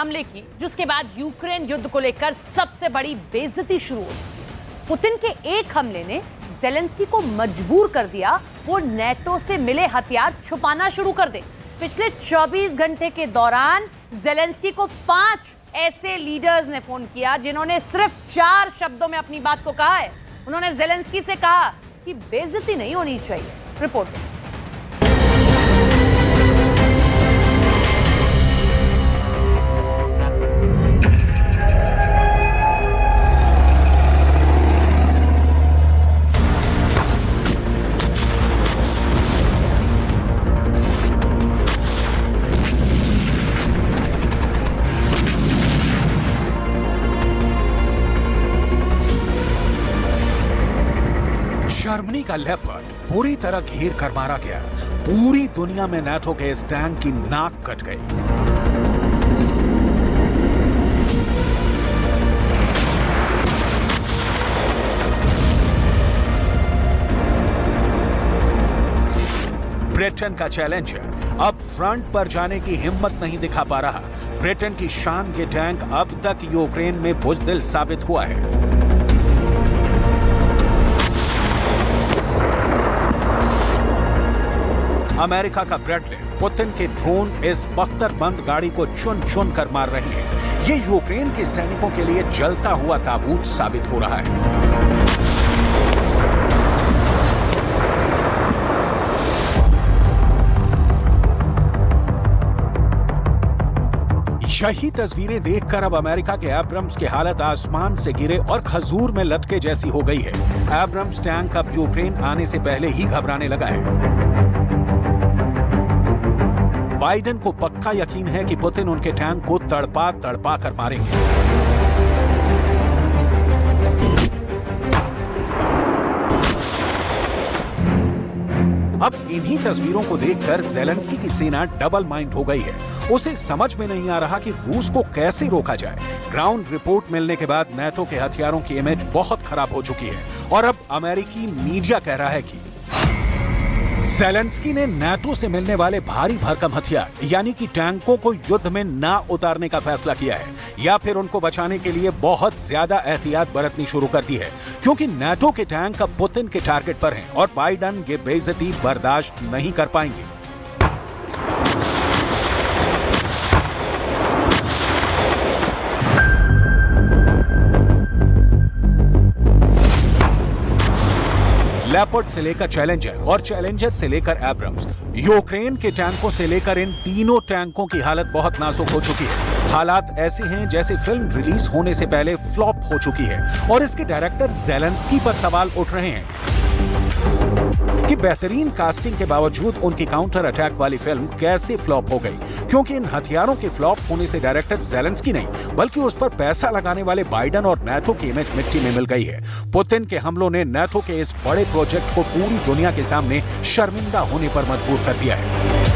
हमले की, जिसके बाद यूक्रेन युद्ध को लेकर सबसे बड़ी बेइज्जती शुरू हुई। पुतिन के एक हमले ने ज़ेलेंस्की को मजबूर कर दिया वो नेटो से मिले हथियार छुपाना शुरू कर दे। पिछले 24 घंटे के दौरान ज़ेलेंस्की को 5 ऐसे लीडर्स ने फोन किया जिन्होंने सिर्फ 4 शब्दों में अपनी बात को कहा है। उन्होंने ज़ेलेंस्की से कहा कि बेइज्जती नहीं होनी चाहिए। रिपोर्ट जर्मनी का लेपर्ड पूरी तरह घेर कर मारा गया। पूरी दुनिया में नाटो के इस टैंक की नाक कट गई। ब्रिटेन का चैलेंजर अब फ्रंट पर जाने की हिम्मत नहीं दिखा पा रहा। ब्रिटेन की शान ये टैंक अब तक यूक्रेन में बुज़दिल साबित हुआ है। अमेरिका का ब्रैडले पुतिन के ड्रोन इस बख्तरबंद गाड़ी को चुन चुन कर मार रही है। ये यूक्रेन के सैनिकों के लिए जलता हुआ ताबूत साबित हो रहा है। यही तस्वीरें देखकर अब अमेरिका के एब्रम्स की हालत आसमान से गिरे और खजूर में लटके जैसी हो गई है। एब्रम्स टैंक अब यूक्रेन आने से पहले ही घबराने लगा है। बाइडेन को पक्का यकीन है कि पुतिन उनके टैंक को तड़पा तड़पा कर मारेंगे। अब इन्हीं तस्वीरों को देखकर ज़ेलेंस्की की सेना डबल माइंड हो गई है। उसे समझ में नहीं आ रहा कि रूस को कैसे रोका जाए। ग्राउंड रिपोर्ट मिलने के बाद नाटो के हथियारों की इमेज बहुत खराब हो चुकी है और अब अमेरिकी मीडिया कह रहा है कि ज़ेलेंस्की ने नाटो से मिलने वाले भारी भरकम हथियार यानी कि टैंकों को युद्ध में ना उतारने का फैसला किया है या फिर उनको बचाने के लिए बहुत ज्यादा एहतियात बरतनी शुरू कर दी है, क्योंकि नाटो के टैंक अब पुतिन के टारगेट पर हैं और बाइडेन ये बेइज्जती बर्दाश्त नहीं कर पाएंगे। लेपर्ड से लेकर चैलेंजर और चैलेंजर से लेकर एब्रम्स, यूक्रेन के टैंकों से लेकर इन तीनों टैंकों की हालत बहुत नाजुक हो चुकी है। हालात ऐसे हैं जैसे फिल्म रिलीज होने से पहले फ्लॉप हो चुकी है और इसके डायरेक्टर ज़ेलेंस्की पर सवाल उठ रहे हैं कि बेहतरीन कास्टिंग के बावजूद उनकी काउंटर अटैक वाली फिल्म कैसे फ्लॉप हो गई, क्योंकि इन हथियारों के फ्लॉप होने से डायरेक्टर ज़ेलेंस्की नहीं बल्कि उस पर पैसा लगाने वाले बाइडेन और नाटो की इमेज मिट्टी में मिल गई है। पुतिन के हमलों ने नाटो के इस बड़े प्रोजेक्ट को पूरी दुनिया के सामने शर्मिंदा होने पर मजबूर कर दिया है।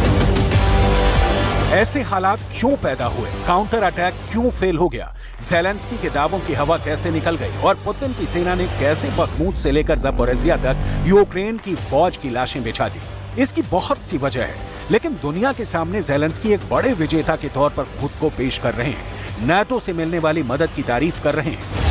ऐसे हालात क्यों पैदा हुए? काउंटर अटैक क्यों फेल हो गया? ज़ेलेंस्की के दावों की हवा कैसे निकल गई और पुतिन की सेना ने कैसे बखमूत से लेकर ज़पोरिज़िया तक यूक्रेन की फौज की लाशें बिछा दी? इसकी बहुत सी वजह है, लेकिन दुनिया के सामने ज़ेलेंस्की एक बड़े विजेता के तौर पर खुद को पेश कर रहे हैं। नाटो से मिलने वाली मदद की तारीफ कर रहे हैं।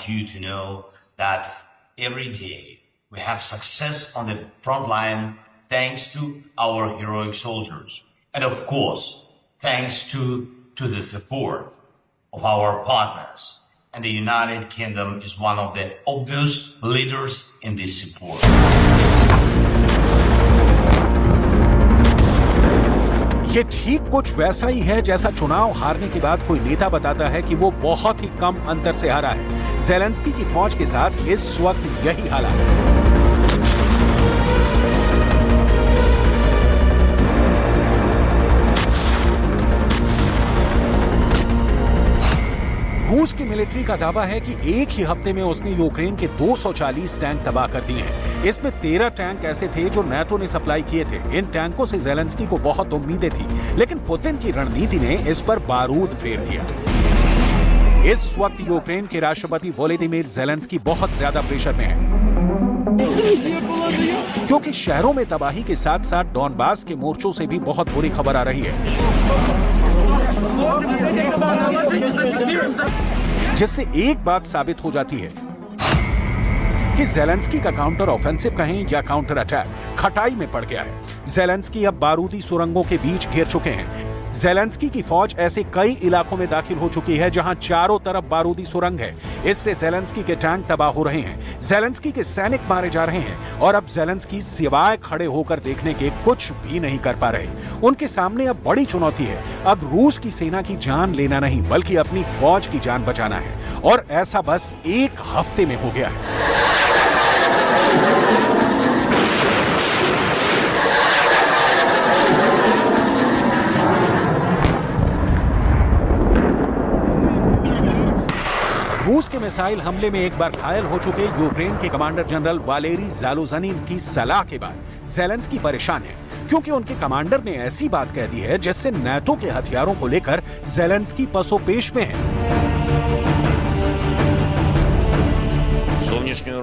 You to know that every day we have success on the front line thanks to our heroic soldiers, and of course thanks to the support of our partners, and the United Kingdom is one of the obvious leaders in this support. ये ठीक कुछ वैसा ही है जैसा चुनाव हारने के बाद कोई नेता बताता है कि वो बहुत ही कम अंतर से हारा है। ज़ेलेंस्की की फौज के साथ इस वक्त यही हालत है। रूस की मिलिट्री का दावा है कि एक ही हफ्ते में उसने यूक्रेन के 240 टैंक तबाह कर दिए हैं। इसमें 13 टैंक ऐसे थे जो नाटो ने सप्लाई किए थे। इन टैंकों से ज़ेलेंस्की को बहुत उम्मीदें थी, लेकिन पुतिन की रणनीति ने इस पर बारूद फेर दिया। इस वक्त यूक्रेन के राष्ट्रपति वोलोदिमीर ज़ेलेंस्की बहुत ज्यादा प्रेशर में हैं, क्योंकि शहरों में तबाही के साथ साथ डॉनबास के मोर्चों से भी बहुत बुरी खबर आ रही है, जिससे एक बात साबित हो जाती है कि ज़ेलेंस्की का काउंटर ऑफेंसिव कहें या काउंटर अटैक खटाई में पड़ गया है। ज़ेलेंस्की अब बारूदी सुरंगों के बीच घिर चुके हैं। ज़ेलेंस्की की फौज ऐसे कई इलाकों में दाखिल हो चुकी है जहां चारों तरफ बारूदी सुरंग है। इससे ज़ेलेंस्की के टैंक तबाह हो रहे हैं, ज़ेलेंस्की के सैनिक मारे जा रहे हैं और अब ज़ेलेंस्की सिवाय खड़े होकर देखने के कुछ भी नहीं कर पा रहे। उनके सामने अब बड़ी चुनौती है। अब रूस की सेना की जान लेना नहीं बल्कि अपनी फौज की जान बचाना है, और ऐसा बस एक हफ्ते में हो गया है। रूस के मिसाइल हमले में एक बार घायल हो चुके यूक्रेन के कमांडर जनरल वालेरी ज़ालुझनी की सलाह के बाद ज़ेलेंस्की परेशान है, क्योंकि उनके कमांडर ने ऐसी बात कह दी है जिससे नाटो के हथियारों को लेकर ज़ेलेंस्की पसोपेश में है। Зовнішньої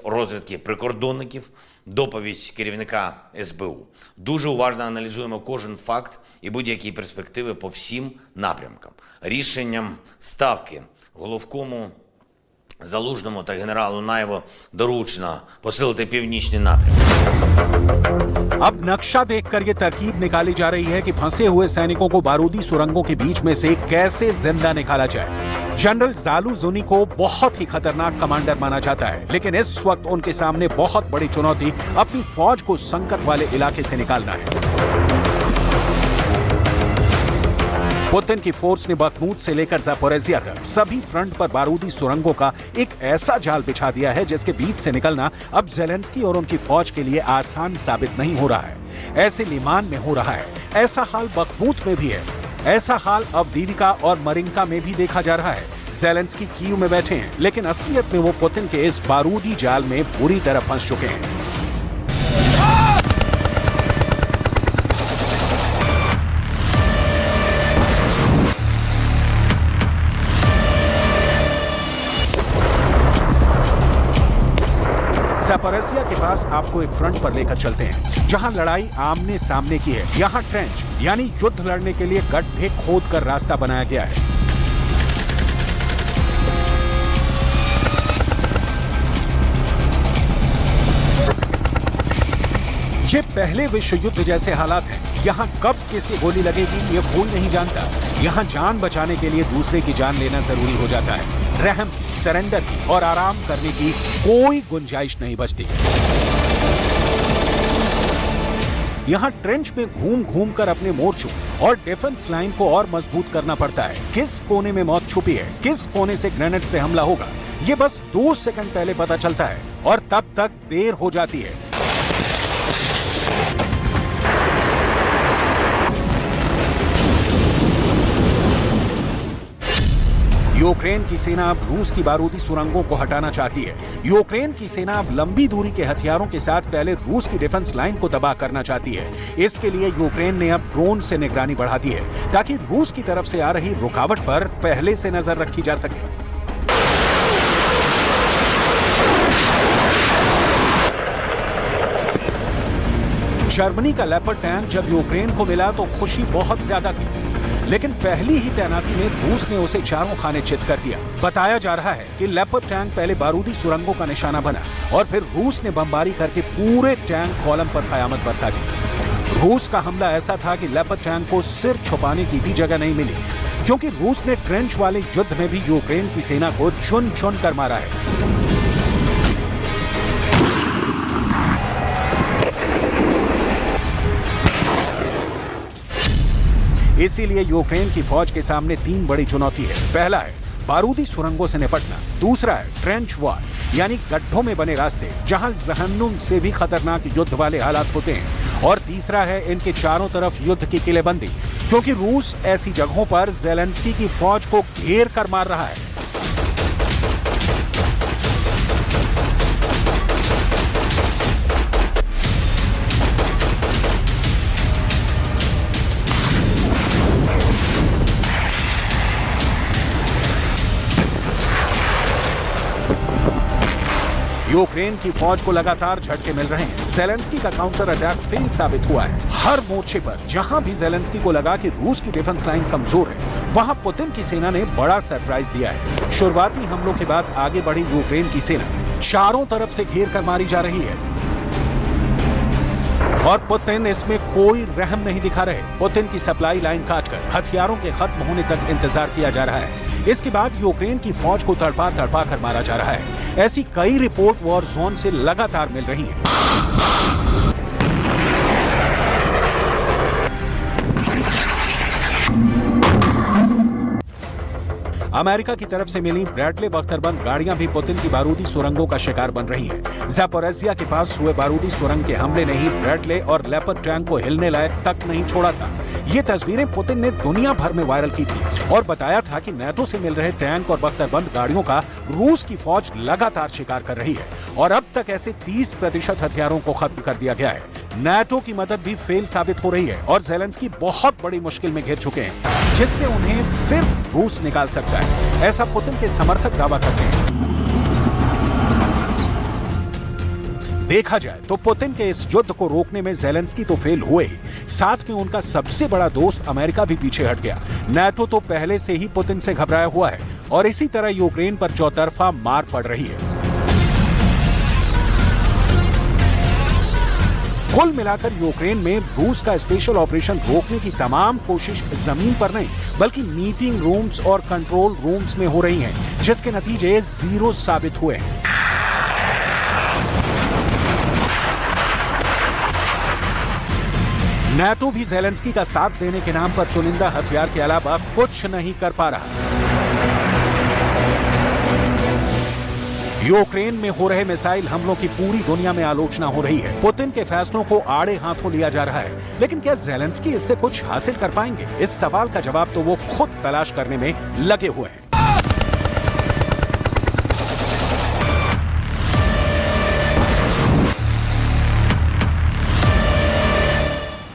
розвідки прикордонників, доповідь керівника СБУ. Дуже уважно аналізуємо кожен факт і будь-які перспективи по всім напрямкам. Рішенням ставки головкому Залужному та генералу Наєву доручено посилити північний напрямок. अब नक्शा देखकर ये तरकीब निकाली जा रही है कि फंसे हुए सैनिकों को बारूदी सुरंगों के बीच में से कैसे जिंदा निकाला जाए। जनरल ज़ालुझनी को बहुत ही खतरनाक कमांडर माना जाता है, लेकिन इस वक्त उनके सामने बहुत बड़ी चुनौती अपनी फौज को संकट वाले इलाके से निकालना है। पुतिन की फोर्स ने बखमूत से लेकर ज़ापोरिज़िया तक सभी फ्रंट पर बारूदी सुरंगों का एक ऐसा जाल बिछा दिया है जिसके बीच से निकलना अब ज़ेलेंस्की और उनकी फौज के लिए आसान साबित नहीं हो रहा है। ऐसे लिमान में हो रहा है, ऐसा हाल बखमूत में भी है, ऐसा हाल अवदीविका और मरिंका में भी देखा जा रहा है। ज़ेलेंस्की कीव में बैठे हैं, लेकिन असलियत में वो पुतिन के इस बारूदी जाल में बुरी तरह फंस चुके हैं। ज़ापोरिज़िया के पास आपको एक फ्रंट पर लेकर चलते हैं जहां लड़ाई आमने सामने की है। यहां ट्रेंच यानी युद्ध लड़ने के लिए गड्ढे खोदकर रास्ता बनाया गया है। ये पहले विश्व युद्ध जैसे हालात हैं। यहाँ कब किसे गोली लगेगी ये कोई नहीं जानता। यहाँ जान बचाने के लिए दूसरे की जान लेना जरूरी हो जाता है। रहम, सरेंडर की और आराम करने की कोई गुंजाइश नहीं बचती। यहाँ ट्रेंच में घूम घूम कर अपने मोर्चों और डिफेंस लाइन को और मजबूत करना पड़ता है। किस कोने में मौत छुपी है, किस कोने से ग्रेनेड से हमला होगा, ये बस 2 सेकंड पहले पता चलता है और तब तक देर हो जाती है। यूक्रेन की सेना अब रूस की बारूदी सुरंगों को हटाना चाहती है। यूक्रेन की सेना अब लंबी दूरी के हथियारों के साथ पहले रूस की डिफेंस लाइन को तबाह करना चाहती है। इसके लिए यूक्रेन ने अब ड्रोन से निगरानी बढ़ा दी है ताकि रूस की तरफ से आ रही रुकावट पर पहले से नजर रखी जा सके। जर्मनी का लेपर्ड टैंक जब यूक्रेन को मिला तो खुशी बहुत ज्यादा थी, लेकिन पहली ही तैनाती में रूस ने उसे चारों खाने चित कर दिया। बताया जा रहा है कि लेपर्ड टैंक पहले बारूदी सुरंगों का निशाना बना और फिर रूस ने बमबारी करके पूरे टैंक कॉलम पर कयामत बरसा दी। रूस का हमला ऐसा था कि लेपर्ड टैंक को सिर छुपाने की भी जगह नहीं मिली, क्योंकि रूस ने ट्रेंच वाले युद्ध में भी यूक्रेन की सेना को चुन चुन कर मारा है। इसीलिए यूक्रेन की फौज के सामने 3 बड़ी चुनौती है। पहला है बारूदी सुरंगों से निपटना, दूसरा है ट्रेंच वॉर यानी गड्ढों में बने रास्ते जहां जहन्नुम से भी खतरनाक युद्ध वाले हालात होते हैं, और तीसरा है इनके चारों तरफ युद्ध की किलेबंदी, क्योंकि रूस ऐसी जगहों पर ज़ेलेंस्की की फौज को घेर कर मार रहा है। यूक्रेन की फौज को लगातार झटके मिल रहे हैं। जेलेंस्की का काउंटर अटैक फेल साबित हुआ है। हर मोर्चे पर जहां भी जेलेंस्की को लगा कि रूस की डिफेंस लाइन कमजोर है, वहां पुतिन की सेना ने बड़ा सरप्राइज दिया है। शुरुआती हमलों के बाद आगे बढ़ी यूक्रेन की सेना चारों तरफ से घेर कर मारी जा रही है और पुतिन इसमें कोई रहम नहीं दिखा रहे। पुतिन की सप्लाई लाइन काटकर हथियारों के खत्म होने तक इंतजार किया जा रहा है। इसके बाद यूक्रेन की फौज को तड़पा तड़पा कर मारा जा रहा है। ऐसी कई रिपोर्ट वॉर जोन से लगातार मिल रही हैं। अमेरिका की तरफ से मिली ब्रैडले बख्तरबंद गाड़ियां भी पुतिन की बारूदी सुरंगों का शिकार बन रही हैं। ज़ापोरिज़िया के पास हुए बारूदी सुरंग के हमले ने ही ब्रैडले और लेपर्ड टैंक को हिलने लायक तक नहीं छोड़ा था। ये तस्वीरें पुतिन ने दुनिया भर में वायरल की थी और बताया था कि नेटो से मिल रहे टैंक और बख्तरबंद गाड़ियों का रूस की फौज लगातार शिकार कर रही है और अब तक ऐसे 30% हथियारों को खत्म कर दिया गया है। नेटो की मदद भी फेल साबित हो रही है और जेलेंस्की बहुत बड़ी मुश्किल में घिर चुके हैं, जिससे उन्हें सिर्फ रूस निकाल सकता है, ऐसा पुतिन के समर्थक दावा करते हैं। देखा जाए तो पुतिन के इस युद्ध को रोकने में जेलेंस्की तो फेल हुए ही, साथ में उनका सबसे बड़ा दोस्त अमेरिका भी पीछे हट गया। नेटो तो पहले से ही पुतिन से घबराया हुआ है और इसी तरह यूक्रेन पर चौतरफा मार पड़ रही है। कुल मिलाकर यूक्रेन में रूस का स्पेशल ऑपरेशन रोकने की तमाम कोशिश जमीन पर नहीं बल्कि मीटिंग रूम्स और कंट्रोल रूम्स में हो रही हैं, जिसके नतीजे जीरो साबित हुए हैं। नेटो भी जेलेंस्की का साथ देने के नाम पर चुनिंदा हथियार के अलावा कुछ नहीं कर पा रहा। यूक्रेन में हो रहे मिसाइल हमलों की पूरी दुनिया में आलोचना हो रही है। पुतिन के फैसलों को आड़े हाथों लिया जा रहा है, लेकिन क्या जेलेंस्की इससे कुछ हासिल कर पाएंगे? इस सवाल का जवाब तो वो खुद तलाश करने में लगे हुए हैं।